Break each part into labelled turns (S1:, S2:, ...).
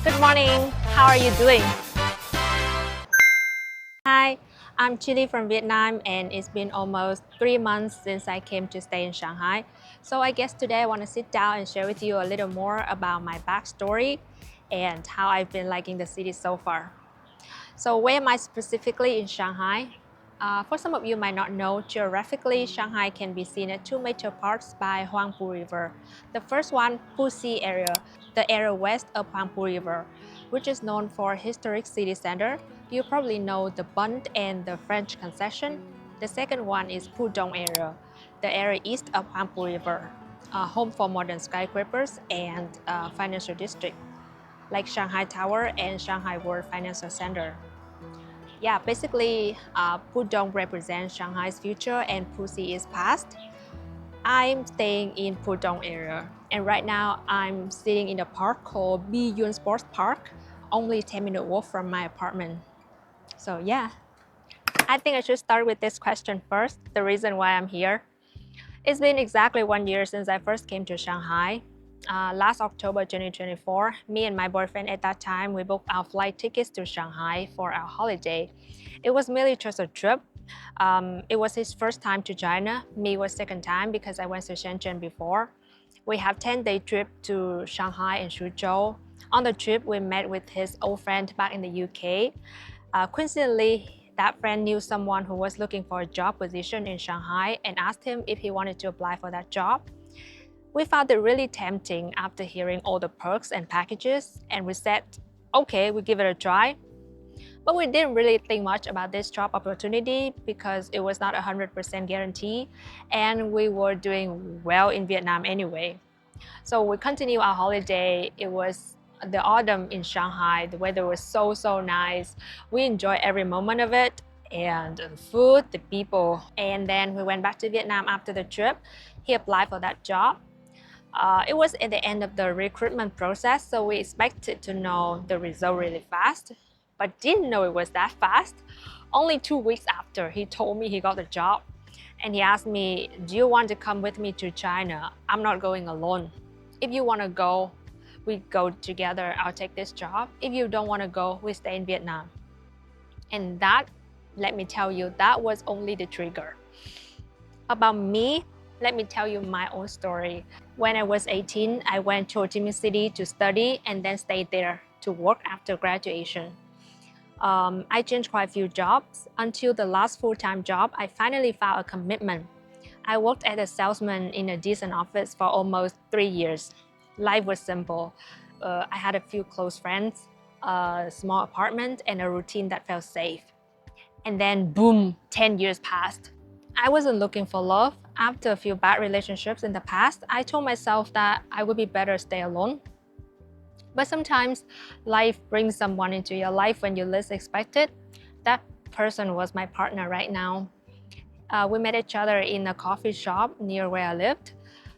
S1: Good morning. How are you doing? Hi, I'm Chili from Vietnam and it's been almost 3 months since I came to stay in Shanghai. So I guess today I want to sit down and share with you a little more about my backstory and how I've been liking the city so far. So where am I specifically in Shanghai? For some of you might not know, geographically, Shanghai can be seen at two major parts by Huangpu River. The first one, Puxi area, the area west of Huangpu River, which is known for historic city center. You probably know the Bund and the French concession. The second one is Pudong area, the area east of Huangpu River, home for modern skyscrapers and financial district like Shanghai Tower and Shanghai World Financial Center. Yeah, basically, Pudong represents Shanghai's future and Puxi is past. I'm staying in Pudong area, and right now I'm sitting in a park called Biyun Sports Park, only 10-minute walk from my apartment. So yeah, I think I should start with this question first, the reason why I'm here. It's been exactly 1 year since I first came to Shanghai. Last October 2024, me and my boyfriend at that time, we booked our flight tickets to Shanghai for our holiday. It was merely just a trip. It was his first time to China. Me was second time because I went to Shenzhen before. We have 10-day trip to Shanghai and Suzhou. On the trip, we met with his old friend back in the UK. Coincidentally, that friend knew someone who was looking for a job position in Shanghai and asked him if he wanted to apply for that job. We found it really tempting after hearing all the perks and packages, and we said, okay, we'll give it a try. But we didn't really think much about this job opportunity because it was not 100% guarantee, and we were doing well in Vietnam anyway. So we continued our holiday. It was the autumn in Shanghai. The weather was so nice. We enjoyed every moment of it, and the food, the people. And then we went back to Vietnam after the trip. He applied for that job. It was at the end of the recruitment process, so we expected to know the result really fast, but didn't know it was that fast. Only 2 weeks after, he told me he got the job, and he asked me, do you want to come with me to China? I'm not going alone. If you want to go, we go together. I'll take this job. If you don't want to go, we stay in Vietnam. And that, let me tell you, that was only the trigger. About me, let me tell you my own story. When I was 18, I went to Ho Chi Minh City to study and then stayed there to work after graduation. I changed quite a few jobs. Until the last full-time job, I finally found a commitment. I worked as a salesman in a decent office for almost 3 years. Life was simple. I had a few close friends, a small apartment, and a routine that felt safe. And then boom, 10 years passed. I wasn't looking for love. After a few bad relationships in the past, I told myself that I would be better stay alone. But sometimes life brings someone into your life when you least expect it. That person was my partner right now. We met each other in a coffee shop near where I lived.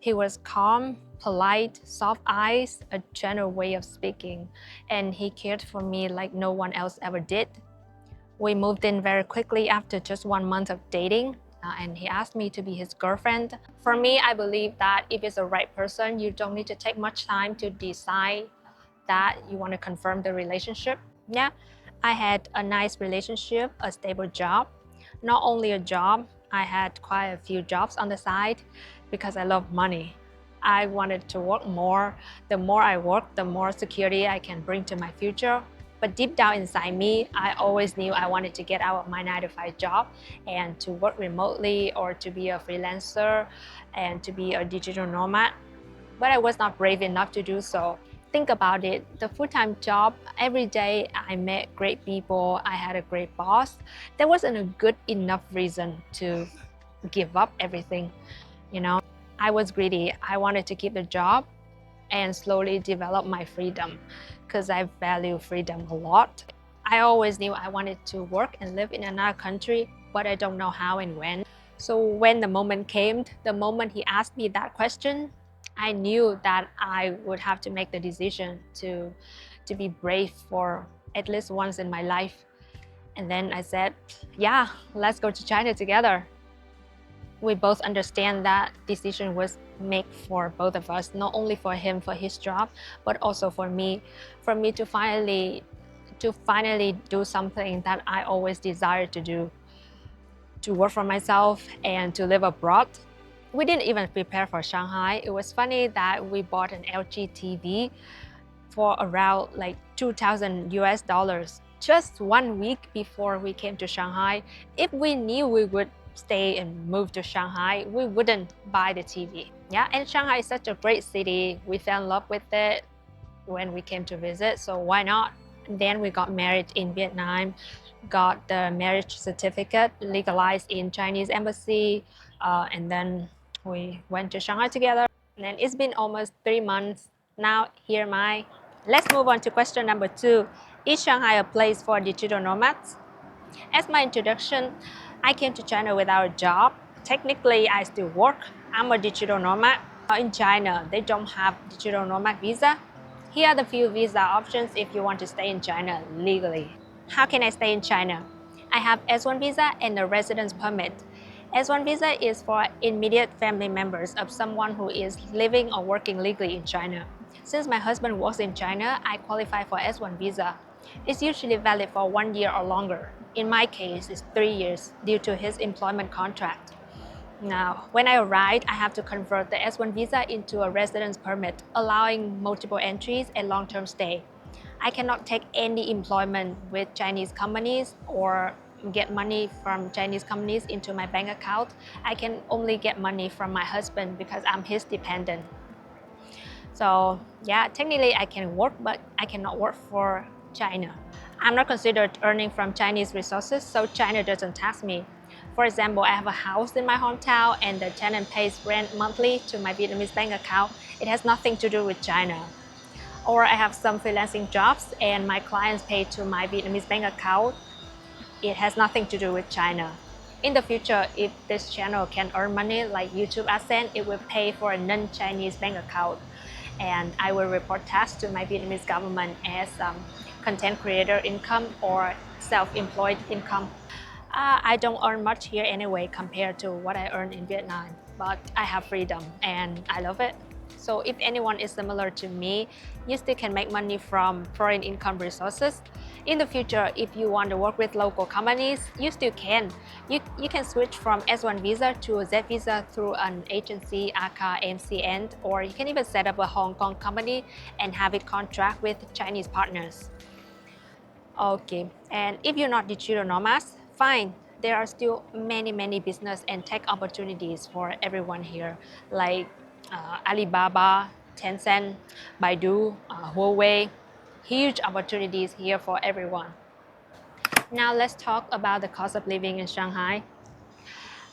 S1: He was calm, polite, soft eyes, a gentle way of speaking, and he cared for me like no one else ever did. We moved in very quickly after just 1 month of dating, and he asked me to be his girlfriend. For me, I believe that if it's the right person, you don't need to take much time to decide that you want to confirm the relationship. Yeah, I had a nice relationship, a stable job. Not only a job, I had quite a few jobs on the side because I love money. I wanted to work more. The more I work, the more security I can bring to my future. But deep down inside me, I always knew I wanted to get out of my 9-to-5 job and to work remotely or to be a freelancer and to be a digital nomad. But I was not brave enough to do so. Think about it, the full-time job, every day I met great people, I had a great boss. There wasn't a good enough reason to give up everything, you know. I was greedy. I wanted to keep the job and slowly develop my freedom because I value freedom a lot. I always knew I wanted to work and live in another country, but I don't know how and when. So when the moment came, the moment he asked me that question, I knew that I would have to make the decision to be brave for at least once in my life. And then I said, yeah, let's go to China together. we both understand that decision was made for both of us, not only for him for his job, but also for me to finally do something that I always desired to do, to work for myself and to live abroad. We didn't even prepare for Shanghai. It was funny that we bought an LG TV for around like 2,000 US dollars just 1 week before we came to Shanghai. If we knew we would stay and move to Shanghai, we wouldn't buy the TV. Yeah, and Shanghai is such a great city. We fell in love with it when we came to visit, so why not? And then we got married in Vietnam, got the marriage certificate legalized in Chinese embassy, and then we went to Shanghai together. And then it's been almost 3 months. Now here am I. Let's move on to question number 2. Is Shanghai a place for digital nomads? As my introduction, I came to China without a job. Technically, I still work. I'm a digital nomad. In China, they don't have digital nomad visa. Here are the few visa options if you want to stay in China legally. How can I stay in China? I have S1 visa and a residence permit. S1 visa is for immediate family members of someone who is living or working legally in China. Since my husband works in China, I qualify for S1 visa. It's usually valid for 1 year or longer. In my case, it's 3 years due to his employment contract. Now, when I arrived, I have to convert the S1 visa into a residence permit, allowing multiple entries and long-term stay. I cannot take any employment with Chinese companies or get money from Chinese companies into my bank account. I can only get money from my husband because I'm his dependent. So yeah, technically I can work, but I cannot work for China. I'm not considered earning from Chinese resources, so China doesn't tax me. For example, I have a house in my hometown and the tenant pays rent monthly to my Vietnamese bank account. It has nothing to do with China. Or I have some freelancing jobs and my clients pay to my Vietnamese bank account. It has nothing to do with China. In the future, if this channel can earn money like YouTube AdSense, it will pay for a non-Chinese bank account. And I will report tax to my Vietnamese government as content creator income or self-employed income. I don't earn much here anyway compared to what I earn in Vietnam, but I have freedom and I love it. So if anyone is similar to me, you still can make money from foreign income resources. In the future, if you want to work with local companies, you still can. You can switch from S1 visa to a Z visa through an agency, ACA, MCN, or you can even set up a Hong Kong company and have it contract with Chinese partners. Okay, and if you're not digital nomads, fine. There are still many business and tech opportunities for everyone here, like Alibaba, Tencent, Baidu, Huawei. Huge opportunities here for everyone. Now let's talk about the cost of living in Shanghai.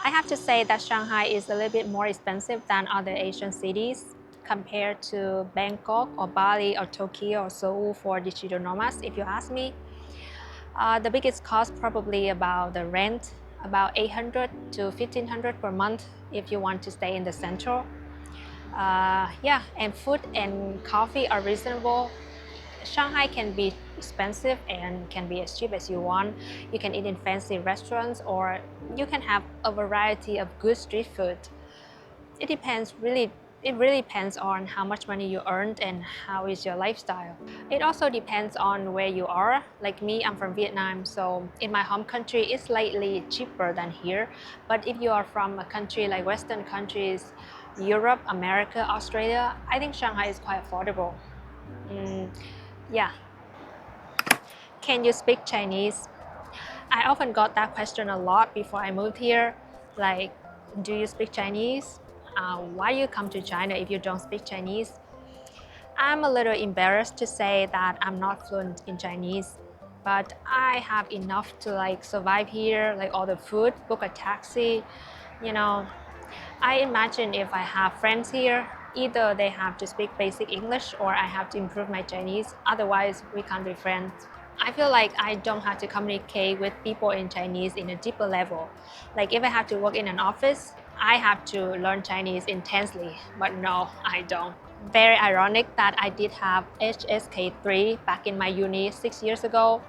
S1: I have to say that Shanghai is a little bit more expensive than other Asian cities compared to Bangkok or Bali or Tokyo or Seoul for digital nomads, if you ask me. The biggest cost probably about the rent, about 800 to 1500 per month if you want to stay in the central. Yeah, and food and coffee are reasonable. Shanghai can be expensive and can be as cheap as you want. You can eat in fancy restaurants or you can have a variety of good street food. It really depends on how much money you earned and how is your lifestyle. It also depends on where you are. Like me, I'm from Vietnam, so in my home country, it's slightly cheaper than here. But if you are from a country like Western countries, Europe, America, Australia, I think Shanghai is quite affordable. Yeah. Can you speak Chinese? I often got that question a lot before I moved here. Like, do you speak Chinese? Why you come to China if you don't speak Chinese? I'm a little embarrassed to say that I'm not fluent in Chinese, but I have enough to like survive here, like order food, book a taxi. You know, I imagine if I have friends here, either they have to speak basic English or I have to improve my Chinese. Otherwise, we can't be friends. I feel like I don't have to communicate with people in Chinese in a deeper level. Like if I have to work in an office, I have to learn Chinese intensely, but no, I don't. Very ironic that I did have HSK3 back in my uni 6 years ago.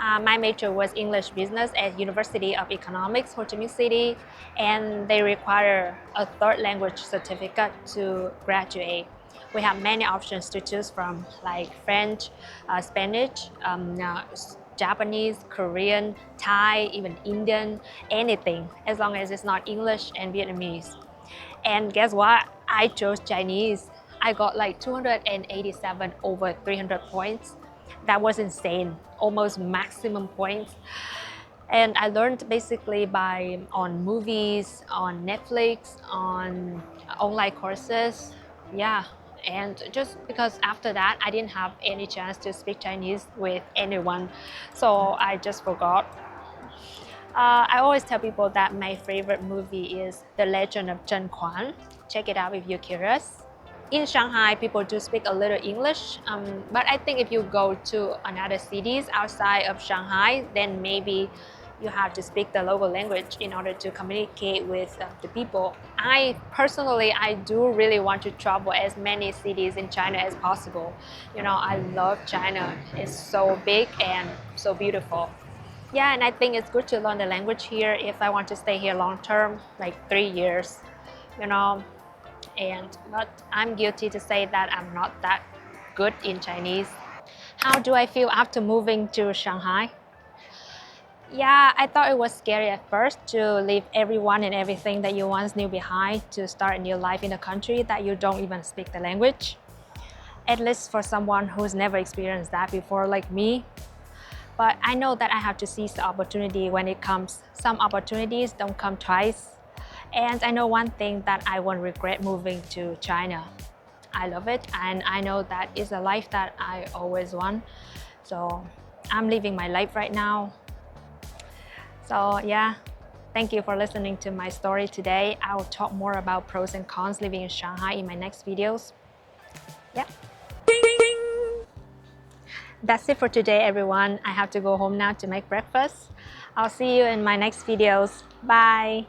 S1: My major was English business at University of Economics, Ho Chi Minh City, and they require a third language certificate to graduate. We have many options to choose from, like French, Spanish, Japanese, Korean, Thai, even Indian, anything, as long as it's not English and Vietnamese. And guess what? I chose Chinese. I got like 287 over 300 points. That was insane, almost maximum points. And I learned basically by on movies, on Netflix, on online courses. Yeah. And just because after that, I didn't have any chance to speak Chinese with anyone. So I just forgot. I always tell people that my favorite movie is The Legend of Zhen Quan. Check it out if you're curious. In Shanghai, people do speak a little English, but I think if you go to another cities outside of Shanghai, then maybe you have to speak the local language in order to communicate with the people. I personally, I do really want to travel as many cities in China as possible. You know, I love China. It's so big and so beautiful. Yeah, and I think it's good to learn the language here if I want to stay here long term, like 3 years, you know. And but I'm guilty to say that I'm not that good in Chinese. How do I feel after moving to Shanghai? Yeah, I thought it was scary at first to leave everyone and everything that you once knew behind to start a new life in a country that you don't even speak the language. At least for someone who's never experienced that before, like me. But I know that I have to seize the opportunity when it comes. Some opportunities don't come twice. And I know one thing that I won't regret moving to China. I love it, and I know that it's a life that I always want. So I'm living my life right now. So yeah, thank you for listening to my story today. I will talk more about pros and cons living in Shanghai in my next videos. Yeah. That's it for today, everyone. I have to go home now to make breakfast. I'll see you in my next videos. Bye.